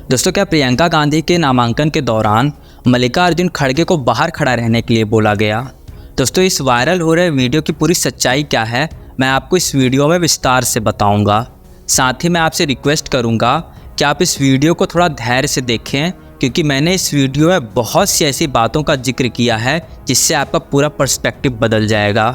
दोस्तों, क्या प्रियंका गांधी के नामांकन के दौरान मल्लिकार्जुन खड़गे को बाहर खड़ा रहने के लिए बोला गया? दोस्तों, इस वायरल हो रहे वीडियो की पूरी सच्चाई क्या है, मैं आपको इस वीडियो में विस्तार से बताऊंगा। साथ ही मैं आपसे रिक्वेस्ट करूंगा कि आप इस वीडियो को थोड़ा धैर्य से देखें, क्योंकि मैंने इस वीडियो में बहुत सी ऐसी बातों का जिक्र किया है जिससे आपका पूरा पर्सपेक्टिव बदल जाएगा।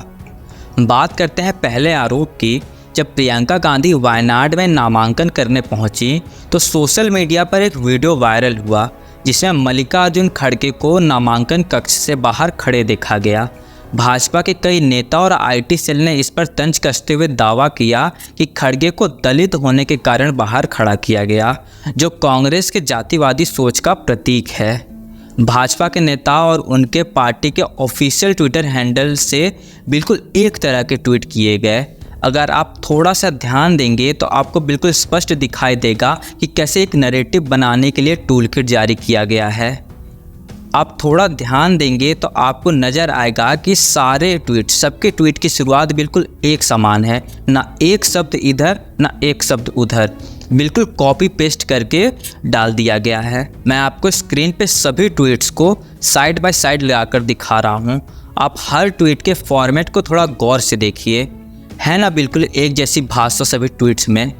बात करते हैं पहले आरोप की। जब प्रियंका गांधी वायनाड में नामांकन करने पहुंची तो सोशल मीडिया पर एक वीडियो वायरल हुआ जिसमें मल्लिकार्जुन खड़गे को नामांकन कक्ष से बाहर खड़े देखा गया। भाजपा के कई नेता और आईटी सेल ने इस पर तंज कसते हुए दावा किया कि खड़गे को दलित होने के कारण बाहर खड़ा किया गया, जो कांग्रेस के जातिवादी सोच का प्रतीक है। भाजपा के नेता और उनके पार्टी के ऑफिशियल ट्विटर हैंडल से बिल्कुल एक तरह के ट्वीट किए गए। अगर आप थोड़ा सा ध्यान देंगे तो आपको बिल्कुल स्पष्ट दिखाई देगा कि कैसे एक नैरेटिव बनाने के लिए टूल किट जारी किया गया है। आप थोड़ा ध्यान देंगे तो आपको नज़र आएगा कि सारे ट्वीट, सबके ट्वीट की शुरुआत बिल्कुल एक समान है, ना एक शब्द इधर ना एक शब्द उधर, बिल्कुल कॉपी पेस्ट करके डाल दिया गया है। मैं आपको स्क्रीन पे सभी ट्वीट्स को साइड बाय साइड लगाकर दिखा रहा हूँ। आप हर ट्वीट के फॉर्मेट को थोड़ा गौर से देखिए, है ना बिल्कुल एक जैसी भाषा सभी ट्वीट्स में।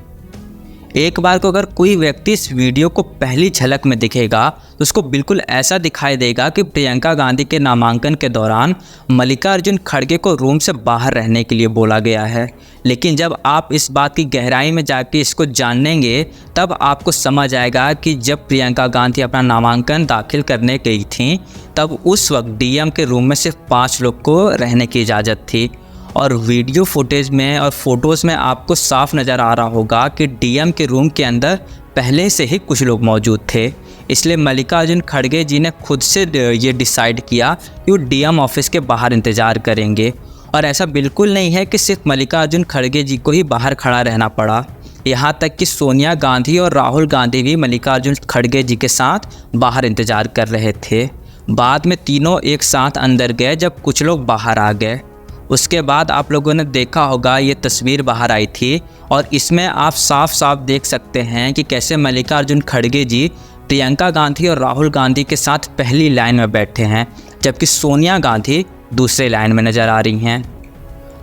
एक बार को अगर कोई व्यक्ति इस वीडियो को पहली झलक में दिखेगा तो उसको बिल्कुल ऐसा दिखाई देगा कि प्रियंका गांधी के नामांकन के दौरान मल्लिकार्जुन खड़गे को रूम से बाहर रहने के लिए बोला गया है। लेकिन जब आप इस बात की गहराई में जाके इसको जानेंगे तब आपको समझ आएगा कि जब प्रियंका गांधी अपना नामांकन दाखिल करने गई थी तब उस वक्त डीएम के रूम में सिर्फ 5 लोग को रहने की इजाज़त थी। और वीडियो फुटेज में और फोटोज़ में आपको साफ नज़र आ रहा होगा कि डीएम के रूम के अंदर पहले से ही कुछ लोग मौजूद थे। इसलिए मल्लिकार्जुन खड़गे जी ने खुद से ये डिसाइड किया कि वो डीएम ऑफिस के बाहर इंतज़ार करेंगे। और ऐसा बिल्कुल नहीं है कि सिर्फ मल्लिकार्जुन खड़गे जी को ही बाहर खड़ा रहना पड़ा, यहाँ तक कि सोनिया गांधी और राहुल गांधी भी मल्लिकार्जुन खड़गे जी के साथ बाहर इंतज़ार कर रहे थे। बाद में तीनों एक साथ अंदर गए जब कुछ लोग बाहर आ गए। उसके बाद आप लोगों ने देखा होगा ये तस्वीर बाहर आई थी और इसमें आप साफ साफ देख सकते हैं कि कैसे मल्लिकार्जुन खड़गे जी प्रियंका गांधी और राहुल गांधी के साथ पहली लाइन में बैठे हैं, जबकि सोनिया गांधी दूसरे लाइन में नज़र आ रही हैं।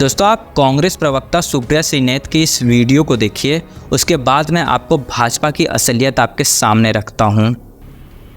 दोस्तों, आप कांग्रेस प्रवक्ता सुप्रिया श्रीनेत की इस वीडियो को देखिए, उसके बाद मैं आपको भाजपा की असलियत आपके सामने रखता हूँ।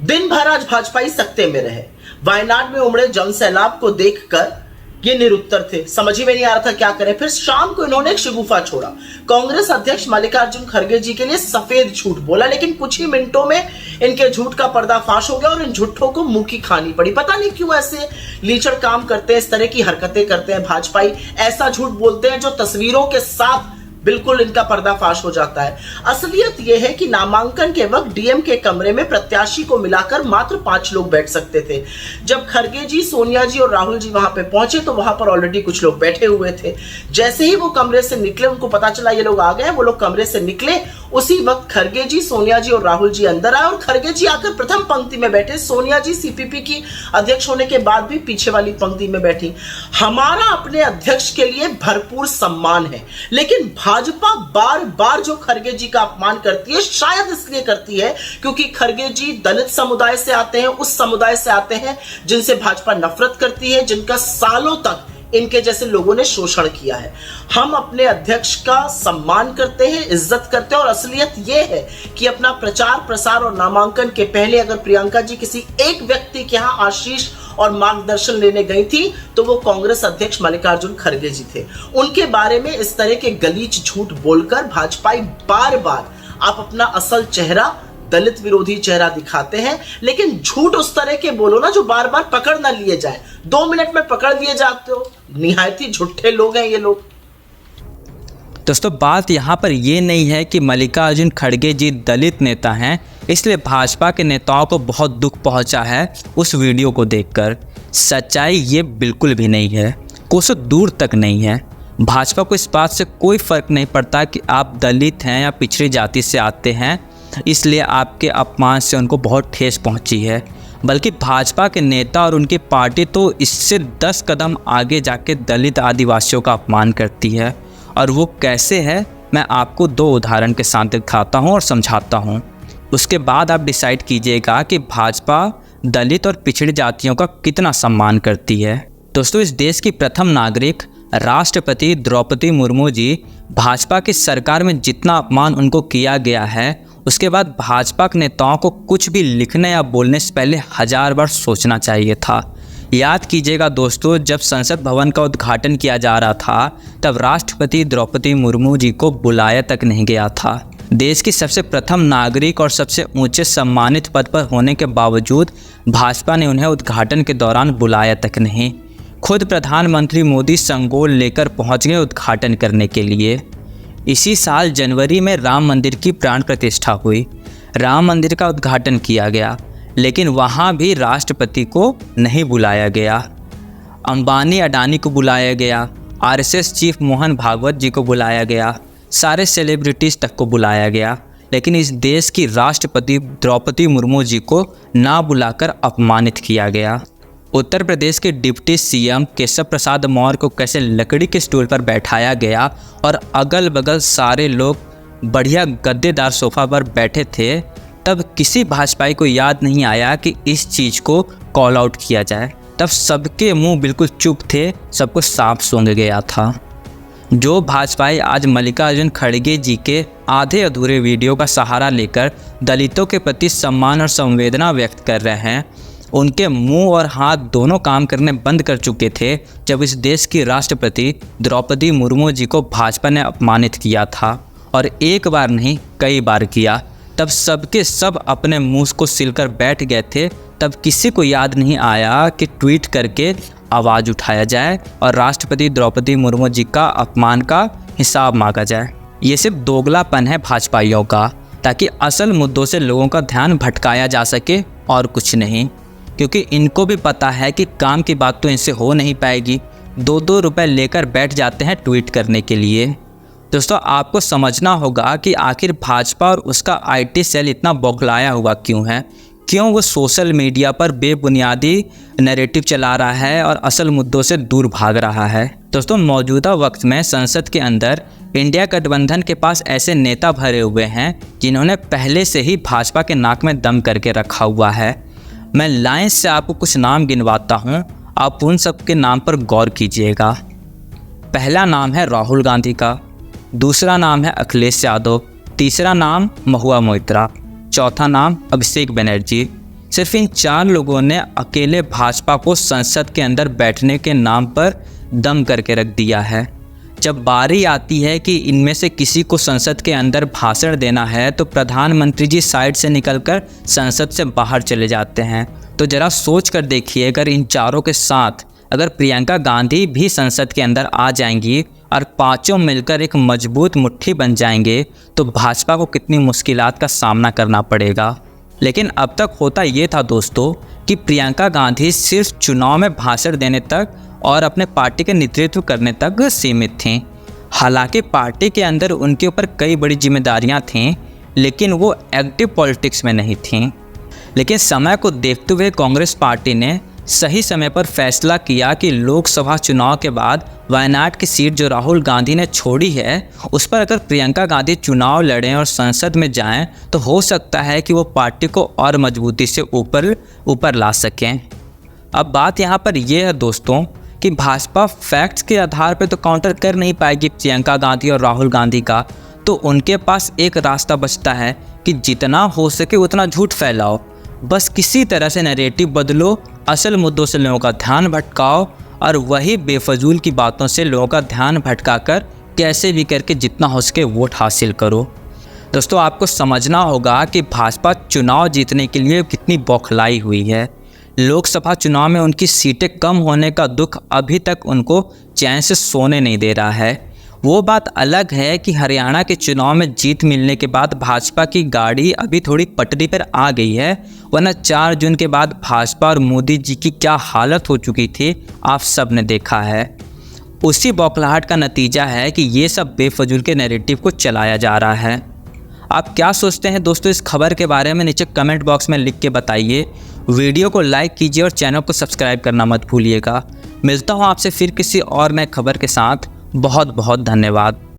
दिन भर आज भाजपाई सत्ते में रहे। वायनाड में उमड़े जन सैलाब को देखकर ये निरुत्तर थे, समझ ही में नहीं आ रहा था क्या करें। फिर शाम को इन्होंने एक शगुफा छोड़ा। कांग्रेस अध्यक्ष मल्लिकार्जुन खड़गे जी के लिए सफेद झूठ बोला, लेकिन कुछ ही मिनटों में इनके झूठ का पर्दाफाश हो गया और इन झूठों को मुंह की खानी पड़ी। पता नहीं क्यों ऐसे लीचड़ काम करते हैं, इस तरह की हरकतें करते हैं भाजपाई, ऐसा झूठ बोलते हैं जो तस्वीरों के साथ बिल्कुल इनका पर्दाफाश हो जाता है। असलियत यह है कि नामांकन के वक्त डीएम के कमरे में प्रत्याशी को मिलाकर मात्र 5 लोग बैठ सकते थे। जब खड़गे जी, सोनिया जी और राहुल जी वहां पे पहुंचे तो वहां पर ऑलरेडी कुछ लोग बैठे हुए थे। जैसे ही वो कमरे से निकले, उनको पता चला ये लोग आ गए, वो लोग कमरे से निकले, उसी वक्त खड़गे जी, सोनिया जी और राहुल जी अंदर आए और खड़गे जी आकर प्रथम पंक्ति में बैठे। सोनिया जी सीपीपी की अध्यक्ष होने के बाद भी पीछे वाली पंक्ति में बैठी। हमारा अपने अध्यक्ष के लिए भरपूर सम्मान है, लेकिन भाजपा बार बार जो खड़गे जी का अपमान करती है, शायद इसलिए करती है क्योंकि खड़गे जी दलित समुदाय से आते हैं, उस समुदाय से आते हैं जिनसे भाजपा नफरत करती है, जिनका सालों तक इनके जैसे लोगों ने शोषण किया है। हम अपने अध्यक्ष का सम्मान करते हैं, इज्जत करते हैं और असलियत यह है कि अपना प्रचार प्रसार और नामांकन के पहले अगर प्रियंका जी किसी एक व्यक्ति के यहाँ आशीष और मार्गदर्शन लेने गई थी तो वो कांग्रेस अध्यक्ष मल्लिकार्जुन खड़गे जी थे। उनके बारे में इस तरह के गलीच झूठ बोलकर भाजपाई बार बार आप अपना असल चेहरा, दलित विरोधी चेहरा दिखाते हैं, लेकिन झूठ उस तरह के बोलो ना जो बार बार पकड़ ना लिए जाए। 2 मिनट में पकड़ लिए जाते हो। निहायत ही झूठे लोग हैं ये लोग। दोस्तों, बात यहाँ पर ये नहीं है कि मल्लिकार्जुन खड़गे जी दलित नेता हैं इसलिए भाजपा के नेताओं को बहुत दुख पहुँचा है उस वीडियो को देखकर। सच्चाई ये बिल्कुल भी नहीं है, कोसों दूर तक नहीं है। भाजपा को इस बात से कोई फ़र्क नहीं पड़ता कि आप दलित हैं या पिछड़ी जाति से आते हैं, इसलिए आपके अपमान से उनको बहुत ठेस पहुंची है। बल्कि भाजपा के नेता और उनकी पार्टी तो इससे 10 कदम आगे जाके दलित आदिवासियों का अपमान करती है। और वो कैसे है, मैं आपको 2 उदाहरण के साथ दिखाता हूँ और समझाता हूँ। उसके बाद आप डिसाइड कीजिएगा कि भाजपा दलित और पिछड़ी जातियों का कितना सम्मान करती है। दोस्तों, इस देश की प्रथम नागरिक राष्ट्रपति द्रौपदी मुर्मू जी, भाजपा की सरकार में जितना अपमान उनको किया गया है, उसके बाद भाजपा के नेताओं को कुछ भी लिखने या बोलने से पहले 1000 बार सोचना चाहिए था। याद कीजिएगा दोस्तों, जब संसद भवन का उद्घाटन किया जा रहा था तब राष्ट्रपति द्रौपदी मुर्मू जी को बुलाया तक नहीं गया था। देश की सबसे प्रथम नागरिक और सबसे ऊंचे सम्मानित पद पर होने के बावजूद भाजपा ने उन्हें उद्घाटन के दौरान बुलाया तक नहीं। खुद प्रधानमंत्री मोदी संगोल लेकर पहुंच गए उद्घाटन करने के लिए। इसी साल जनवरी में राम मंदिर की प्राण प्रतिष्ठा हुई। राम मंदिर का उद्घाटन किया गया, लेकिन वहाँ भी राष्ट्रपति को नहीं बुलाया गया। अंबानी अडानी को बुलाया गया, आरएसएस चीफ मोहन भागवत जी को बुलाया गया, सारे सेलिब्रिटीज़ तक को बुलाया गया, लेकिन इस देश की राष्ट्रपति द्रौपदी मुर्मू जी को ना बुलाकर अपमानित किया गया। उत्तर प्रदेश के डिप्टी सीएम केशव प्रसाद मौर्य को कैसे लकड़ी के स्टूल पर बैठाया गया और अगल बगल सारे लोग बढ़िया गद्देदार सोफा पर बैठे थे, तब किसी भाजपाई को याद नहीं आया कि इस चीज़ को कॉल आउट किया जाए। तब सबके मुंह बिल्कुल चुप थे, सबको सांप सूंघ गया था। जो भाजपाई आज मल्लिकार्जुन खड़गे जी के आधे अधूरे वीडियो का सहारा लेकर दलितों के प्रति सम्मान और संवेदना व्यक्त कर रहे हैं, उनके मुंह और हाथ दोनों काम करने बंद कर चुके थे जब इस देश की राष्ट्रपति द्रौपदी मुर्मू जी को भाजपा ने अपमानित किया था, और एक बार नहीं कई बार किया। तब सबके सब अपने मुंह को सिलकर बैठ गए थे। तब किसी को याद नहीं आया कि ट्वीट करके आवाज़ उठाया जाए और राष्ट्रपति द्रौपदी मुर्मू जी का अपमान का हिसाब मांगा जाए। ये सिर्फ दोगलापन है भाजपाइयों का, ताकि असल मुद्दों से लोगों का ध्यान भटकाया जा सके और कुछ नहीं, क्योंकि इनको भी पता है कि काम की बात तो इनसे हो नहीं पाएगी। 2-2 रुपए लेकर बैठ जाते हैं ट्वीट करने के लिए। दोस्तों, आपको समझना होगा कि आखिर भाजपा और उसका आईटी सेल इतना बौखलाया हुआ क्यों है, क्यों वो सोशल मीडिया पर बेबुनियादी नैरेटिव चला रहा है और असल मुद्दों से दूर भाग रहा है। दोस्तों, मौजूदा वक्त में संसद के अंदर इंडिया गठबंधन के पास ऐसे नेता भरे हुए हैं जिन्होंने पहले से ही भाजपा के नाक में दम करके रखा हुआ है। मैं लाइन से आपको कुछ नाम गिनवाता हूँ, आप उन सब के नाम पर गौर कीजिएगा। पहला नाम है राहुल गांधी का, दूसरा नाम है अखिलेश यादव, तीसरा नाम महुआ मोइत्रा, चौथा नाम अभिषेक बनर्जी। सिर्फ इन 4 लोगों ने अकेले भाजपा को संसद के अंदर बैठने के नाम पर दम करके रख दिया है। जब बारी आती है कि इनमें से किसी को संसद के अंदर भाषण देना है तो प्रधानमंत्री जी साइड से निकलकर संसद से बाहर चले जाते हैं। तो ज़रा सोच कर देखिए, अगर इन 4 के साथ अगर प्रियंका गांधी भी संसद के अंदर आ जाएंगी और 5 मिलकर एक मजबूत मुट्ठी बन जाएंगे तो भाजपा को कितनी मुश्किलात का सामना करना पड़ेगा। लेकिन अब तक होता ये था दोस्तों कि प्रियंका गांधी सिर्फ चुनाव में भाषण देने तक और अपने पार्टी के नेतृत्व करने तक सीमित थीं। हालांकि पार्टी के अंदर उनके ऊपर कई बड़ी जिम्मेदारियां थीं, लेकिन वो एक्टिव पॉलिटिक्स में नहीं थीं। लेकिन समय को देखते हुए कांग्रेस पार्टी ने सही समय पर फैसला किया कि लोकसभा चुनाव के बाद वायनाड की सीट जो राहुल गांधी ने छोड़ी है, उस पर अगर प्रियंका गांधी चुनाव लड़ें और संसद में जाएं तो हो सकता है कि वो पार्टी को और मजबूती से ऊपर ला सकें। अब बात यहाँ पर यह है दोस्तों कि भाजपा फैक्ट्स के आधार पर तो काउंटर कर नहीं पाएगी प्रियंका गांधी और राहुल गांधी का, तो उनके पास एक रास्ता बचता है कि जितना हो सके उतना झूठ फैलाओ, बस किसी तरह से नैरेटिव बदलो, असल मुद्दों से लोगों का ध्यान भटकाओ और वही बेफजूल की बातों से लोगों का ध्यान भटकाकर कैसे भी करके जितना हो सके वोट हासिल करो। दोस्तों, आपको समझना होगा कि भाजपा चुनाव जीतने के लिए कितनी बौखलाई हुई है। लोकसभा चुनाव में उनकी सीटें कम होने का दुख अभी तक उनको चैन से सोने नहीं दे रहा है। वो बात अलग है कि हरियाणा के चुनाव में जीत मिलने के बाद भाजपा की गाड़ी अभी थोड़ी पटरी पर आ गई है, वरना 4 जून के बाद भाजपा और मोदी जी की क्या हालत हो चुकी थी आप सब ने देखा है। उसी बौखलाहट का नतीजा है कि ये सब बेफजूल के नैरेटिव को चलाया जा रहा है। आप क्या सोचते हैं दोस्तों इस खबर के बारे में, नीचे कमेंट बॉक्स में लिख के बताइए। वीडियो को लाइक कीजिए और चैनल को सब्सक्राइब करना मत भूलिएगा। मिलता हूँ आपसे फिर किसी और नए खबर के साथ। बहुत बहुत धन्यवाद।